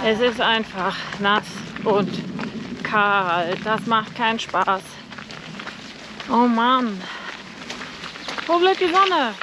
Es ist einfach nass und kalt. Das macht keinen Spaß. Oh Mann. Wo bleibt die Sonne?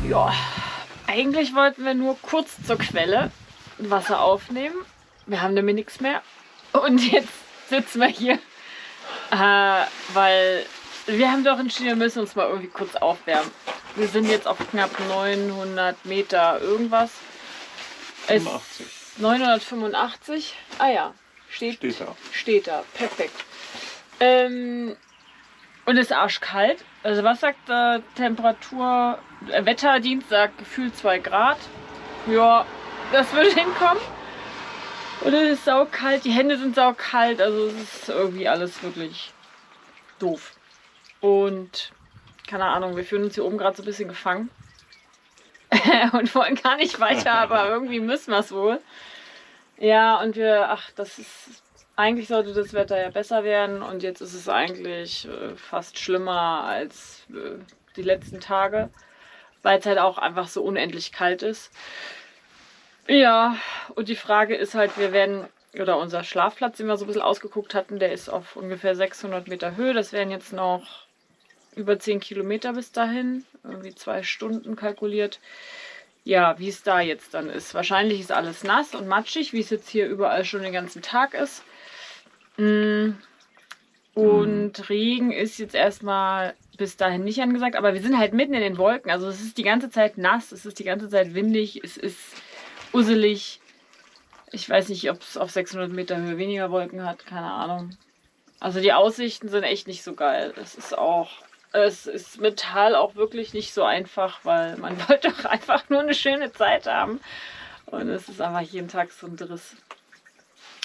Ja, eigentlich wollten wir nur kurz zur Quelle Wasser aufnehmen. Wir haben nämlich nichts mehr. Und jetzt sitzen wir hier, weil wir haben doch entschieden, wir müssen uns mal irgendwie kurz aufwärmen. Wir sind jetzt auf knapp 900 Meter irgendwas. 985. Ah ja, steht da. Steht da, perfekt. Und es ist arschkalt. Also was sagt Temperatur? Wetterdienst sagt gefühlt 2 Grad. Ja, das würde hinkommen. Und es ist saukalt. Die Hände sind saukalt. Also es ist irgendwie alles wirklich doof. Und keine Ahnung, wir fühlen uns hier oben gerade so ein bisschen gefangen. Und wollen gar nicht weiter, aber irgendwie müssen wir es wohl. Ja, und eigentlich sollte das Wetter ja besser werden und jetzt ist es eigentlich fast schlimmer als die letzten Tage, weil es halt auch einfach so unendlich kalt ist. Ja, und die Frage ist halt, unser Schlafplatz, den wir so ein bisschen ausgeguckt hatten, der ist auf ungefähr 600 Meter Höhe. Das wären jetzt noch über 10 Kilometer bis dahin, irgendwie 2 Stunden kalkuliert. Ja, wie es da jetzt dann ist. Wahrscheinlich ist alles nass und matschig, wie es jetzt hier überall schon den ganzen Tag ist. Und Regen ist jetzt erstmal bis dahin nicht angesagt, aber wir sind halt mitten in den Wolken. Also es ist die ganze Zeit nass, es ist die ganze Zeit windig, es ist usselig. Ich weiß nicht, ob es auf 600 Meter Höhe weniger Wolken hat, keine Ahnung. Also die Aussichten sind echt nicht so geil. Es ist mit Tal auch wirklich nicht so einfach, weil man wollte doch einfach nur eine schöne Zeit haben. Und es ist einfach jeden Tag so ein Driss.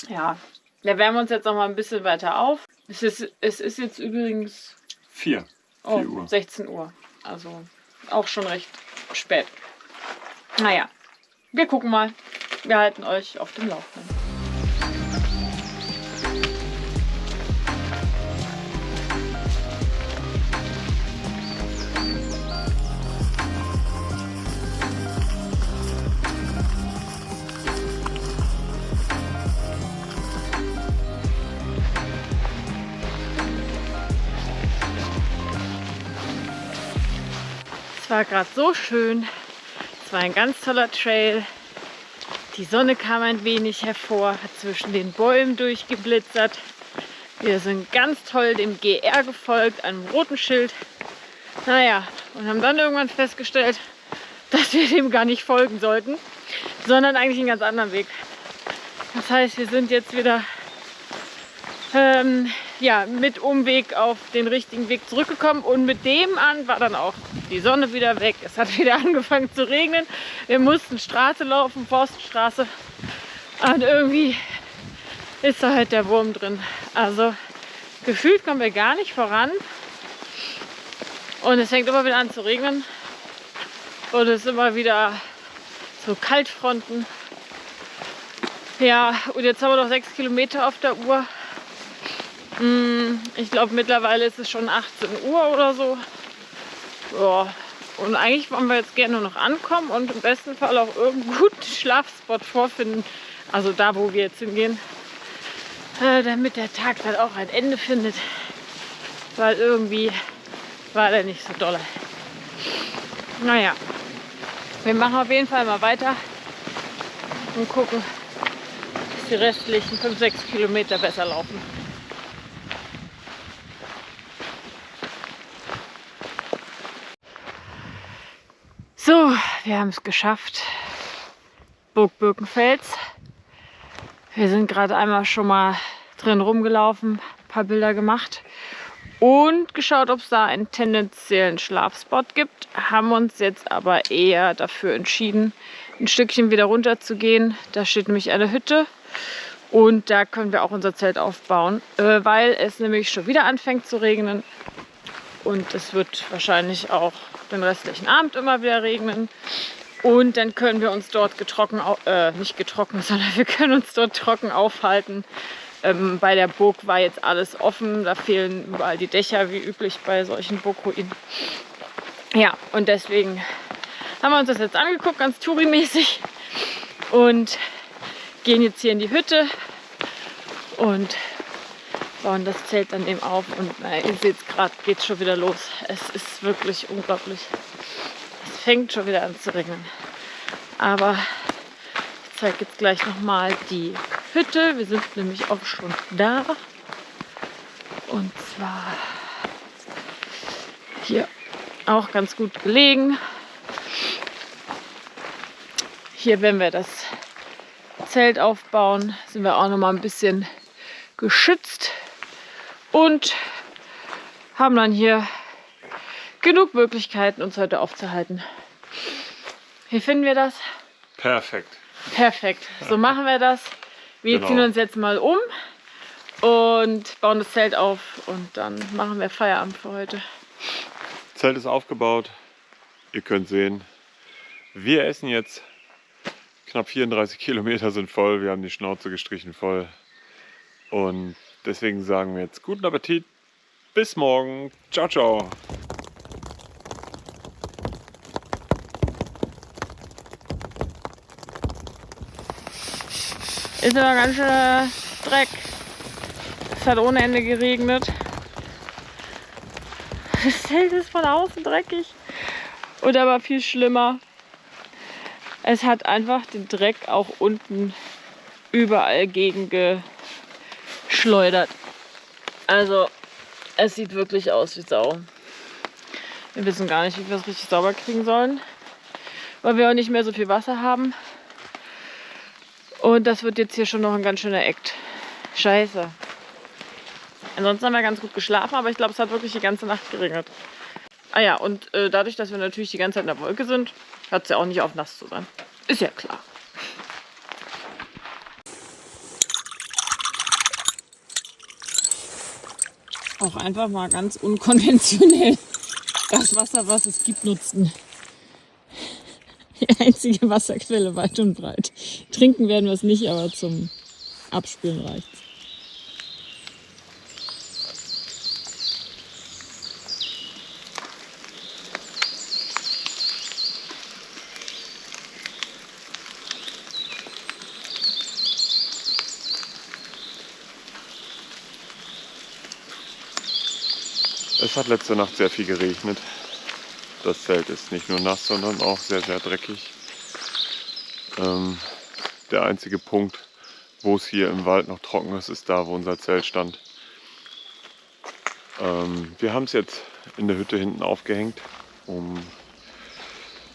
Ja. Wir wärmen uns jetzt noch mal ein bisschen weiter auf. Es ist jetzt übrigens 4 Uhr. 16 Uhr. Also auch schon recht spät. Naja, wir gucken mal. Wir halten euch auf dem Laufenden. Es war gerade so schön. Es war ein ganz toller Trail. Die Sonne kam ein wenig hervor, hat zwischen den Bäumen durchgeblitzert. Wir sind ganz toll dem GR gefolgt, einem roten Schild. Naja, und haben dann irgendwann festgestellt, dass wir dem gar nicht folgen sollten, sondern eigentlich einen ganz anderen Weg. Das heißt, wir sind jetzt wieder mit Umweg auf den richtigen Weg zurückgekommen und mit dem an war dann auch die Sonne wieder weg. Es hat wieder angefangen zu regnen. Wir mussten Straße laufen, Forststraße. Und irgendwie ist da halt der Wurm drin. Also gefühlt kommen wir gar nicht voran. Und es fängt immer wieder an zu regnen. Und es ist immer wieder so Kaltfronten. Ja, und jetzt haben wir noch 6 Kilometer auf der Uhr. Ich glaube, mittlerweile ist es schon 18 Uhr oder so. Ja, und eigentlich wollen wir jetzt gerne nur noch ankommen und im besten Fall auch irgendeinen guten Schlafspot vorfinden. Also da, wo wir jetzt hingehen. Damit der Tag dann auch ein Ende findet. Weil irgendwie war der nicht so dolle. Naja, wir machen auf jeden Fall mal weiter und gucken, dass die restlichen 5-6 Kilometer besser laufen. So, wir haben es geschafft. Burg Birkenfels. Wir sind gerade einmal schon mal drin rumgelaufen, ein paar Bilder gemacht und geschaut, ob es da einen tendenziellen Schlafspot gibt. Haben uns jetzt aber eher dafür entschieden, ein Stückchen wieder runter zu gehen. Da steht nämlich eine Hütte und da können wir auch unser Zelt aufbauen, weil es nämlich schon wieder anfängt zu regnen und es wird wahrscheinlich auch den restlichen Abend immer wieder regnen. Und dann können wir uns dort nicht getrocknet, sondern wir können uns dort trocken aufhalten. Bei der Burg war jetzt alles offen, da fehlen überall die Dächer, wie üblich bei solchen Burgruinen. Ja, und deswegen haben wir uns das jetzt angeguckt, ganz tourimäßig. Und gehen jetzt hier in die Hütte und bauen das Zelt dann eben auf. Und ihr seht es gerade, geht es schon wieder los. Es ist wirklich unglaublich. Es fängt schon wieder an zu regnen. Aber ich zeige jetzt gleich nochmal die Hütte. Wir sind nämlich auch schon da. Und zwar hier auch ganz gut gelegen. Hier, wenn wir das Zelt aufbauen, sind wir auch nochmal ein bisschen geschützt und haben dann hier genug Möglichkeiten, uns heute aufzuhalten. Wie finden wir das? Perfekt. Perfekt. So machen wir das. Wir ziehen uns jetzt mal um und bauen das Zelt auf und dann machen wir Feierabend für heute. Zelt ist aufgebaut. Ihr könnt sehen, wir essen jetzt. Knapp 34 Kilometer sind voll. Wir haben die Schnauze gestrichen voll. Und deswegen sagen wir jetzt guten Appetit. Bis morgen. Ciao, ciao. Ist aber ganz schön Dreck. Es hat ohne Ende geregnet. Das Zelt ist von außen dreckig. Und aber viel schlimmer. Es hat einfach den Dreck auch unten überall gegen geschleudert. Also es sieht wirklich aus wie Sau. Wir wissen gar nicht, wie wir es richtig sauber kriegen sollen. Weil wir auch nicht mehr so viel Wasser haben. Und das wird jetzt hier schon noch ein ganz schöner Act. Scheiße. Ansonsten haben wir ganz gut geschlafen, aber ich glaube, es hat wirklich die ganze Nacht geregnet. Ah ja, und dadurch, dass wir natürlich die ganze Zeit in der Wolke sind, hört es ja auch nicht auf, nass zu sein. Ist ja klar. Auch einfach mal ganz unkonventionell das Wasser, was es gibt, nutzen. Die einzige Wasserquelle weit und breit. Trinken werden wir es nicht, aber zum Abspülen reicht es. Es hat letzte Nacht sehr viel geregnet. Das Zelt ist nicht nur nass, sondern auch sehr, sehr dreckig. Der einzige Punkt, wo es hier im Wald noch trocken ist, ist da, wo unser Zelt stand. Wir haben es jetzt in der Hütte hinten aufgehängt.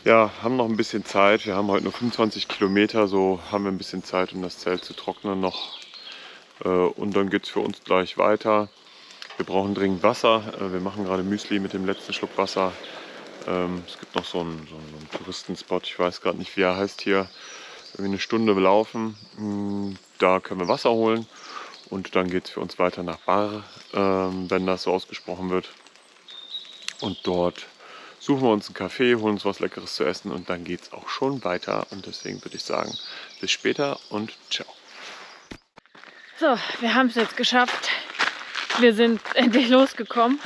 Haben noch ein bisschen Zeit. Wir haben heute nur 25 Kilometer, so haben wir ein bisschen Zeit, um das Zelt zu trocknen noch. Und dann geht es für uns gleich weiter. Wir brauchen dringend Wasser. Wir machen gerade Müsli mit dem letzten Schluck Wasser. Es gibt noch so einen Touristenspot, ich weiß gerade nicht, wie er heißt hier. Irgendwie eine Stunde laufen. Da können wir Wasser holen. Und dann geht es für uns weiter nach Bar, wenn das so ausgesprochen wird. Und dort suchen wir uns einen Café, holen uns was Leckeres zu essen und dann geht es auch schon weiter. Und deswegen würde ich sagen, bis später und ciao. So, wir haben es jetzt geschafft. Wir sind endlich losgekommen.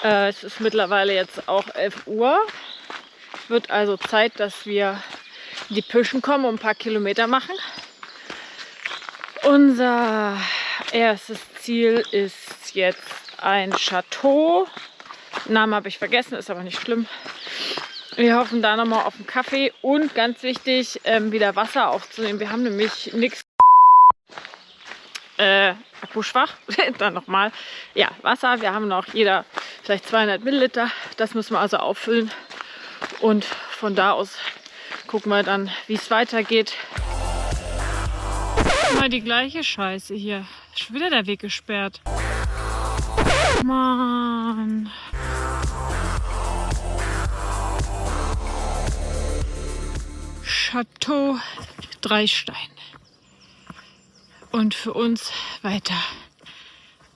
Es ist mittlerweile jetzt auch 11 Uhr. Wird also Zeit, dass wir in die Püschen kommen und ein paar Kilometer machen. Unser erstes Ziel ist jetzt ein Chateau. Namen habe ich vergessen, ist aber nicht schlimm. Wir hoffen da nochmal auf einen Kaffee und ganz wichtig, wieder Wasser aufzunehmen. Wir haben nämlich nichts. Akkuschwach. Dann nochmal. Ja, Wasser. Wir haben noch jeder vielleicht 200 Milliliter. Das müssen wir also auffüllen. Und von da aus gucken wir dann, wie es weitergeht. Mal die gleiche Scheiße hier. Schon wieder der Weg gesperrt. Mann. Chateau Dreistein. Und für uns weiter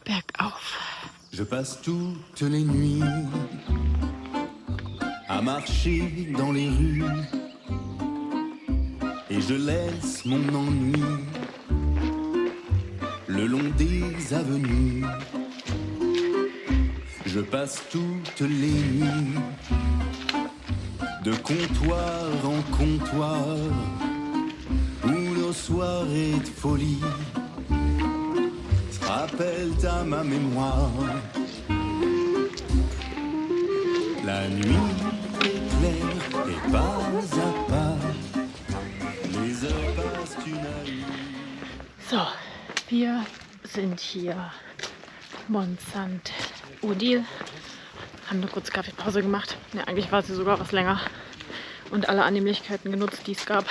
bergauf. Je passe toutes les nuits à marcher dans les rues et je laisse mon ennui le long des avenues. Je passe toutes les nuits de comptoir en comptoir où nos soirées de folie se rappellent à ma mémoire. La nuit est claire et pas à pas les heures passent une à une. So, wir sind hier Mont-Saint Odile. Haben eine kurze Kaffeepause gemacht. Ja, eigentlich war sie sogar was länger. Und alle Annehmlichkeiten genutzt, die es gab.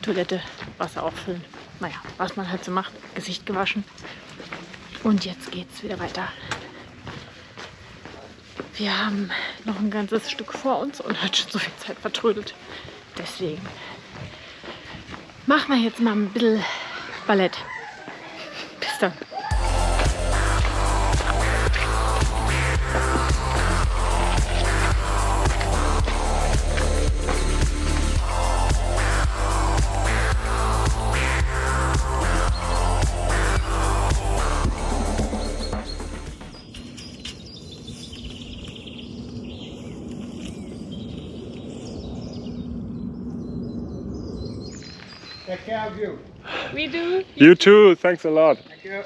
Toilette, Wasser auffüllen. Naja, was man halt so macht. Gesicht gewaschen. Und jetzt geht's wieder weiter. Wir haben noch ein ganzes Stück vor uns und hat schon so viel Zeit vertrödelt. Deswegen machen wir jetzt mal ein bisschen Ballett. Bis dann. Take care of you. We do. You too, thanks a lot. Thank you.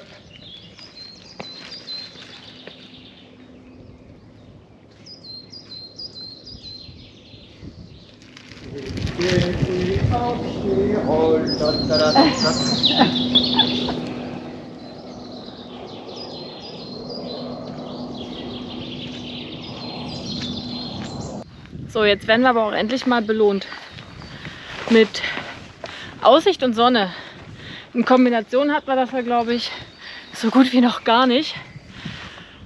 So, jetzt werden wir aber auch endlich mal belohnt. Mit Aussicht und Sonne. In Kombination hat man das ja, glaube ich, so gut wie noch gar nicht.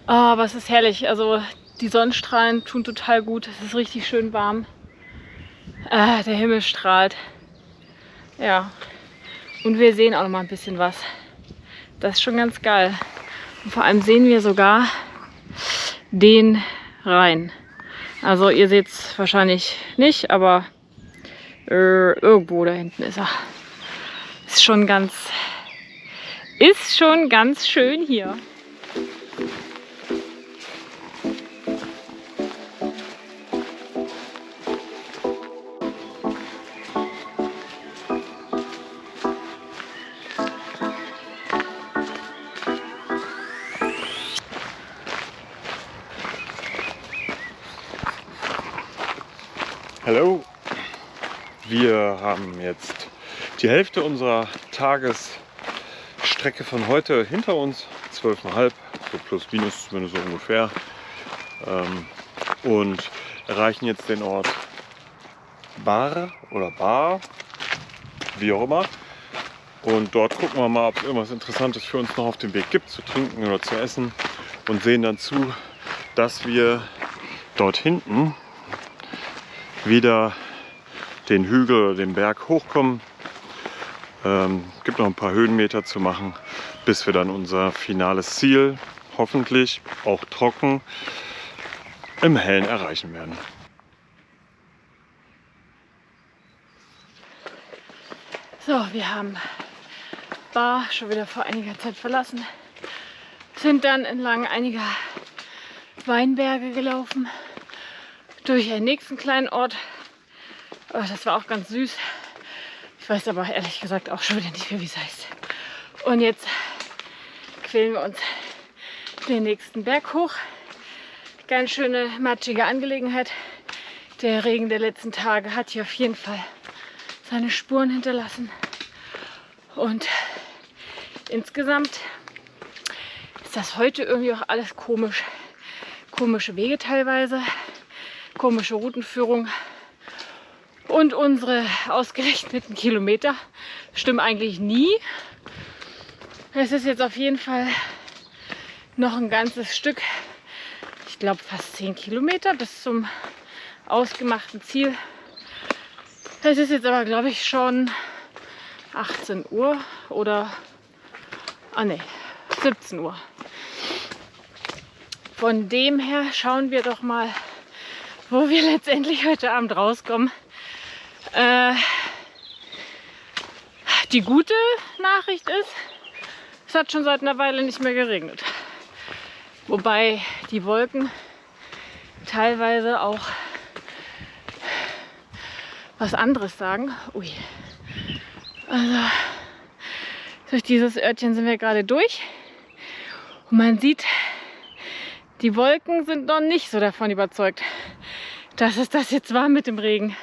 Aber es ist herrlich. Also die Sonnenstrahlen tun total gut. Es ist richtig schön warm. Der Himmel strahlt. Ja. Und wir sehen auch noch mal ein bisschen was. Das ist schon ganz geil. Und vor allem sehen wir sogar den Rhein. Also ihr seht es wahrscheinlich nicht, aber irgendwo da hinten ist er. Ist schon ganz schön hier. Hallo, wir haben jetzt die Hälfte unserer Tagesstrecke von heute hinter uns, 12,5, so plus minus zumindest so ungefähr, und erreichen jetzt den Ort Bar oder Bar, wie auch immer. Und dort gucken wir mal, ob es irgendwas Interessantes für uns noch auf dem Weg gibt, zu trinken oder zu essen, und sehen dann zu, dass wir dort hinten wieder den Hügel oder den Berg hochkommen. Gibt noch ein paar Höhenmeter zu machen, bis wir dann unser finales Ziel, hoffentlich auch trocken, im Hellen erreichen werden. So, wir haben Bar schon wieder vor einiger Zeit verlassen. Sind dann entlang einiger Weinberge gelaufen. Durch einen nächsten kleinen Ort. Oh, das war auch ganz süß. Ich weiß aber ehrlich gesagt auch schon wieder nicht mehr, wie es heißt. Und jetzt quälen wir uns den nächsten Berg hoch. Ganz schöne matschige Angelegenheit. Der Regen der letzten Tage hat hier auf jeden Fall seine Spuren hinterlassen. Und insgesamt ist das heute irgendwie auch alles komisch. Komische Wege teilweise. komische Routenführung und unsere ausgerechneten Kilometer stimmen eigentlich nie. Es ist jetzt auf jeden Fall noch ein ganzes Stück, ich glaube fast 10 Kilometer bis zum ausgemachten Ziel. Es ist jetzt aber, glaube ich, schon 18 Uhr oder 17 Uhr. Von dem her schauen wir doch mal, wo wir letztendlich heute Abend rauskommen. Die gute Nachricht ist, es hat schon seit einer Weile nicht mehr geregnet. Wobei die Wolken teilweise auch was anderes sagen. Ui. Also durch dieses Örtchen sind wir gerade durch. Und man sieht, die Wolken sind noch nicht so davon überzeugt, dass es das jetzt war mit dem Regen.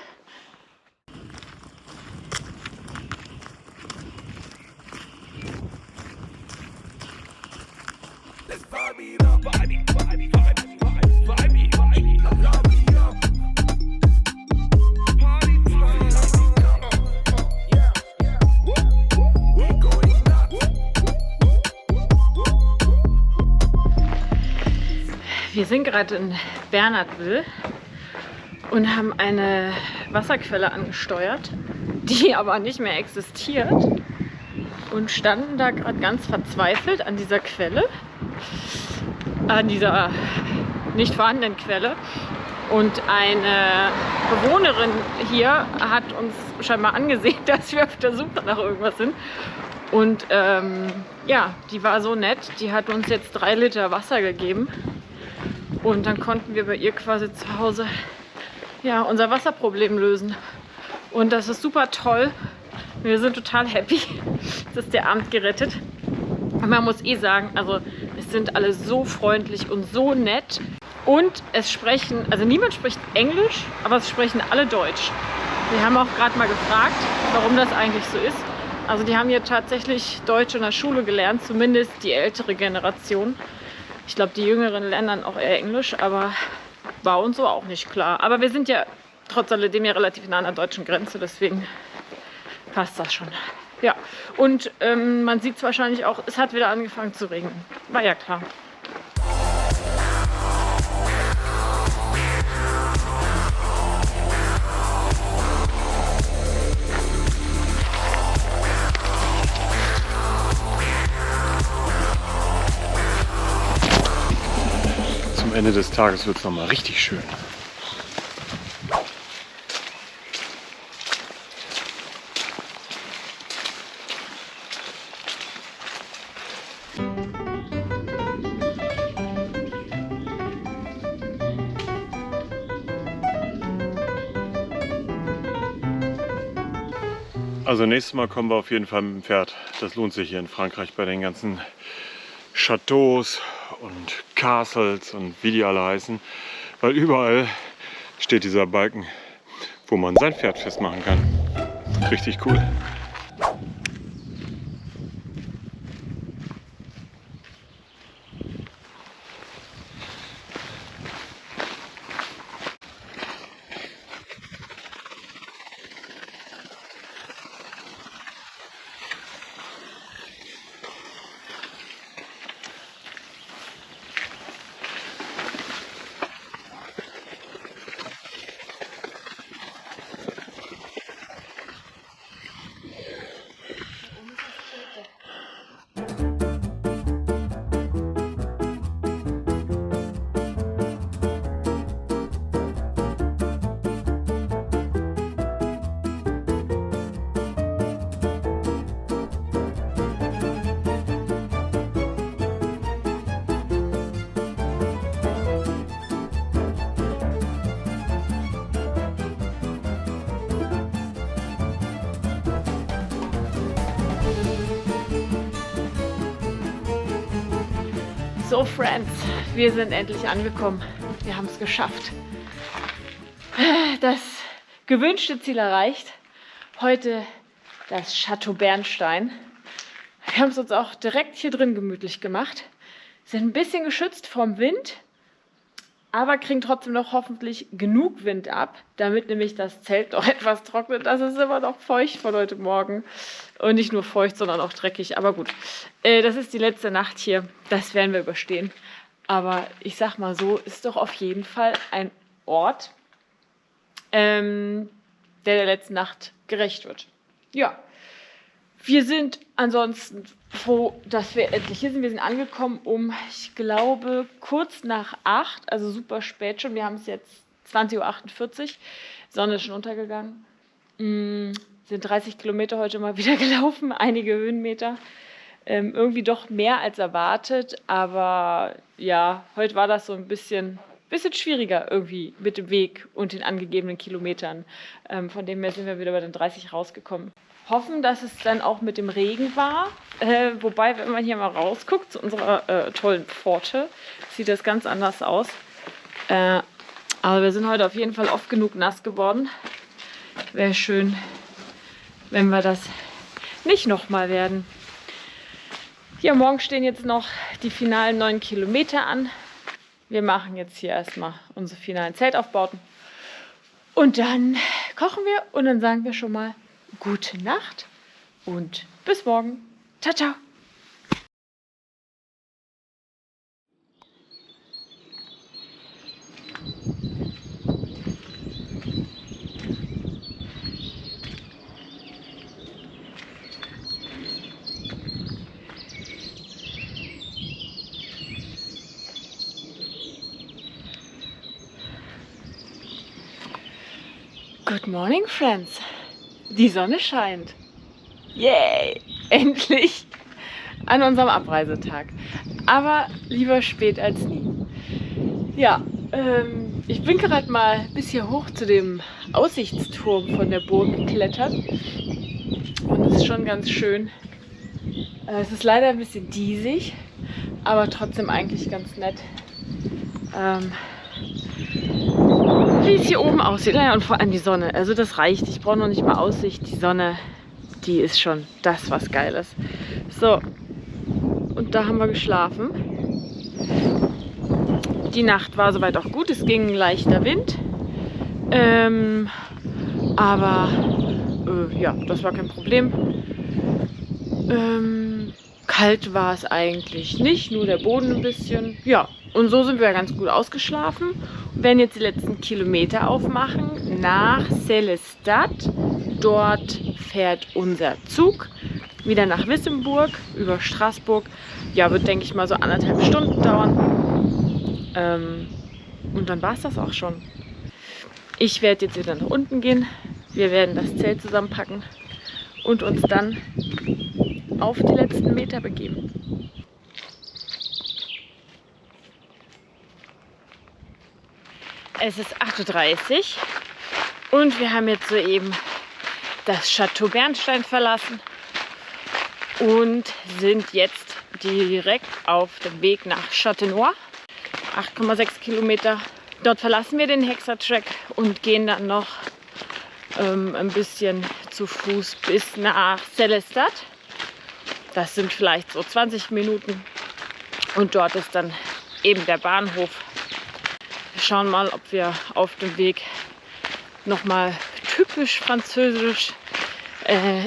Wir sind gerade in Bernhardville und haben eine Wasserquelle angesteuert, die aber nicht mehr existiert, und standen da gerade ganz verzweifelt an dieser Quelle, an dieser nicht vorhandenen Quelle. Und eine Bewohnerin hier hat uns scheinbar angesehen, dass wir auf der Suche nach irgendwas sind. Und ja, die war so nett, die hat uns jetzt 3 Liter Wasser gegeben. Und dann konnten wir bei ihr quasi zu Hause ja, unser Wasserproblem lösen. Und das ist super toll. Wir sind total happy. Das ist der Abend gerettet. Und man muss sagen, also es sind alle so freundlich und so nett. Und es sprechen, also niemand spricht Englisch, aber es sprechen alle Deutsch. Wir haben auch gerade mal gefragt, warum das eigentlich so ist. Also die haben hier tatsächlich Deutsch in der Schule gelernt, zumindest die ältere Generation. Ich glaube, die Jüngeren lernen dann auch eher Englisch, aber war uns so auch nicht klar. Aber wir sind ja trotz alledem ja relativ nah an der deutschen Grenze, deswegen passt das schon. Ja, und man sieht es wahrscheinlich auch, es hat wieder angefangen zu regnen. War ja klar. Am Ende des Tages wird es nochmal richtig schön. Also nächstes Mal kommen wir auf jeden Fall mit dem Pferd. Das lohnt sich hier in Frankreich bei den ganzen Chateaus und Castles und wie die alle heißen, weil überall steht dieser Balken, wo man sein Pferd festmachen kann. Richtig cool. So, Friends, wir sind endlich angekommen. Wir haben es geschafft. Das gewünschte Ziel erreicht. Heute das Chateau Bernstein. Wir haben es uns auch direkt hier drin gemütlich gemacht. Sind ein bisschen geschützt vom Wind. aber kriegen trotzdem noch hoffentlich genug Wind ab, damit nämlich das Zelt noch etwas trocknet. Das ist immer noch feucht von heute Morgen. Und nicht nur feucht, sondern auch dreckig. Aber gut, das ist die letzte Nacht hier. Das werden wir überstehen. Aber ich sag mal so, ist doch auf jeden Fall ein Ort, der letzten Nacht gerecht wird. Ja, wir sind ansonsten froh, dass wir endlich hier sind. Wir sind angekommen ich glaube, kurz nach 8, also super spät schon. Wir haben es jetzt 20:48 Uhr, Sonne ist schon untergegangen. Sind 30 Kilometer heute mal wieder gelaufen, einige Höhenmeter. Irgendwie doch mehr als erwartet, aber ja, heute war das so ein bisschen schwieriger irgendwie mit dem Weg und den angegebenen Kilometern. Von dem her sind wir wieder bei den 30 rausgekommen. Hoffen, dass es dann auch mit dem Regen war. Wobei, wenn man hier mal rausguckt zu unserer tollen Pforte, sieht das ganz anders aus. Aber wir sind heute auf jeden Fall oft genug nass geworden. Wäre schön, wenn wir das nicht nochmal werden. Ja, morgen stehen jetzt noch die finalen 9 Kilometer an. Wir machen jetzt hier erstmal unsere finalen Zeltaufbauten. Und dann kochen wir und dann sagen wir schon mal gute Nacht und bis morgen. Ciao, ciao. Good morning, friends. Die Sonne scheint. Yay! Endlich an unserem Abreisetag. Aber lieber spät als nie. Ja, ich bin gerade mal bis hier hoch zu dem Aussichtsturm von der Burg geklettert. Und es ist schon ganz schön. Es ist leider ein bisschen diesig, aber trotzdem eigentlich ganz nett. Wie es hier oben aussieht. Ja, und vor allem die Sonne. Also das reicht. Ich brauche noch nicht mal Aussicht. Die Sonne, die ist schon das, was geil ist. So. Und da haben wir geschlafen. Die Nacht war soweit auch gut. Es ging ein leichter Wind. Aber ja, das war kein Problem. Kalt war es eigentlich nicht. Nur der Boden ein bisschen. Ja. Und so sind wir ganz gut ausgeschlafen. Wir werden jetzt die letzten Kilometer aufmachen nach Sélestat. Dort fährt unser Zug wieder nach Wissembourg über Straßburg. Ja, wird, denke ich mal, so 1,5 Stunden dauern. Und dann war es das auch schon. Ich werde jetzt wieder nach unten gehen. Wir werden das Zelt zusammenpacken und uns dann auf die letzten Meter begeben. Es ist 8:30 Uhr und wir haben jetzt soeben das Château Bernstein verlassen und sind jetzt direkt auf dem Weg nach Châtenois. 8,6 Kilometer. Dort verlassen wir den Hexatrack und gehen dann noch ein bisschen zu Fuß bis nach Sélestat. Das sind vielleicht so 20 Minuten und dort ist dann eben der Bahnhof. Wir schauen mal, ob wir auf dem Weg nochmal typisch französisch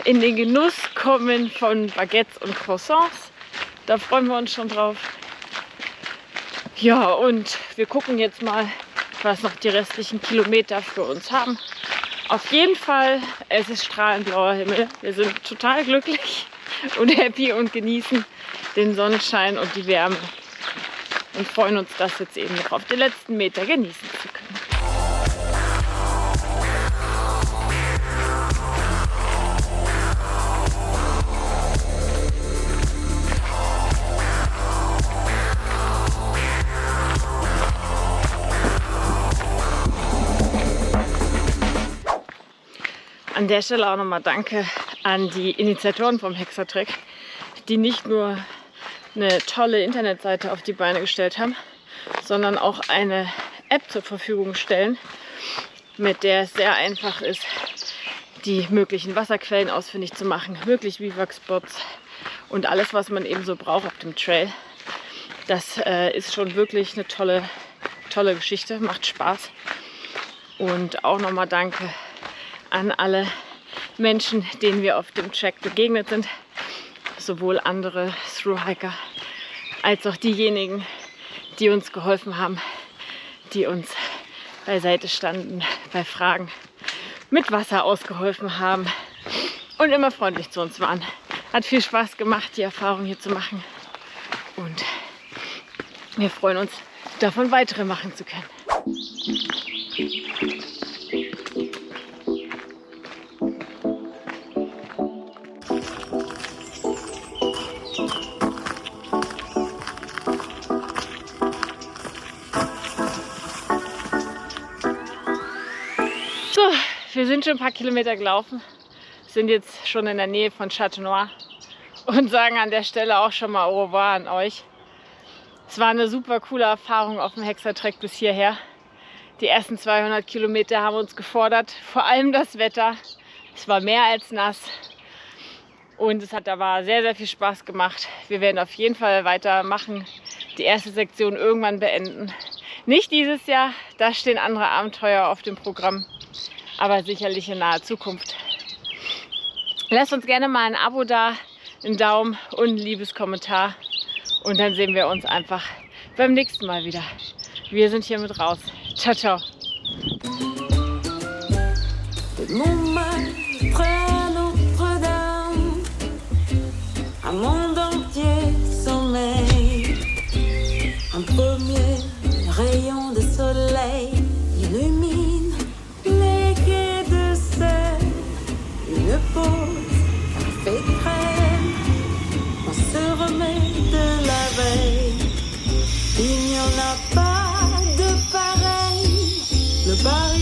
in den Genuss kommen von Baguettes und Croissants. Da freuen wir uns schon drauf. Ja, und wir gucken jetzt mal, was noch die restlichen Kilometer für uns haben. Auf jeden Fall, es ist strahlend blauer Himmel. Wir sind total glücklich und happy und genießen den Sonnenschein und die Wärme. Und freuen uns, das jetzt eben noch auf die letzten Meter genießen zu können. An der Stelle auch nochmal Danke an die Initiatoren vom Hexatrack, die nicht nur eine tolle Internetseite auf die Beine gestellt haben, sondern auch eine App zur Verfügung stellen, mit der es sehr einfach ist, die möglichen Wasserquellen ausfindig zu machen, möglich Biwak-Spots und alles, was man eben so braucht auf dem Trail. Das ist schon wirklich eine tolle Geschichte, macht Spaß. Und auch nochmal danke an alle Menschen, denen wir auf dem Track begegnet sind. Sowohl andere Thru-Hiker als auch diejenigen, die uns geholfen haben, die uns beiseite standen bei Fragen, mit Wasser ausgeholfen haben und immer freundlich zu uns waren. Hat viel Spaß gemacht, die Erfahrung hier zu machen. Und wir freuen uns, davon weitere machen zu können. So, wir sind schon ein paar Kilometer gelaufen, sind jetzt schon in der Nähe von Châteaunois und sagen an der Stelle auch schon mal au revoir an euch. Es war eine super coole Erfahrung auf dem Hexatrek bis hierher. Die ersten 200 Kilometer haben uns gefordert, vor allem das Wetter. Es war mehr als nass und es hat aber sehr, sehr viel Spaß gemacht. Wir werden auf jeden Fall weitermachen, die erste Sektion irgendwann beenden. Nicht dieses Jahr, da stehen andere Abenteuer auf dem Programm, aber sicherlich in naher Zukunft. Lasst uns gerne mal ein Abo da, einen Daumen und ein liebes Kommentar. Und dann sehen wir uns einfach beim nächsten Mal wieder. Wir sind hier mit raus. Ciao, ciao. Un monde entier sommeille. Un premier rayon de soleil illumine les quais de Seine. Une pause, café crème. On se remet de la veille. Il n'y en a pas de pareil. Le Paris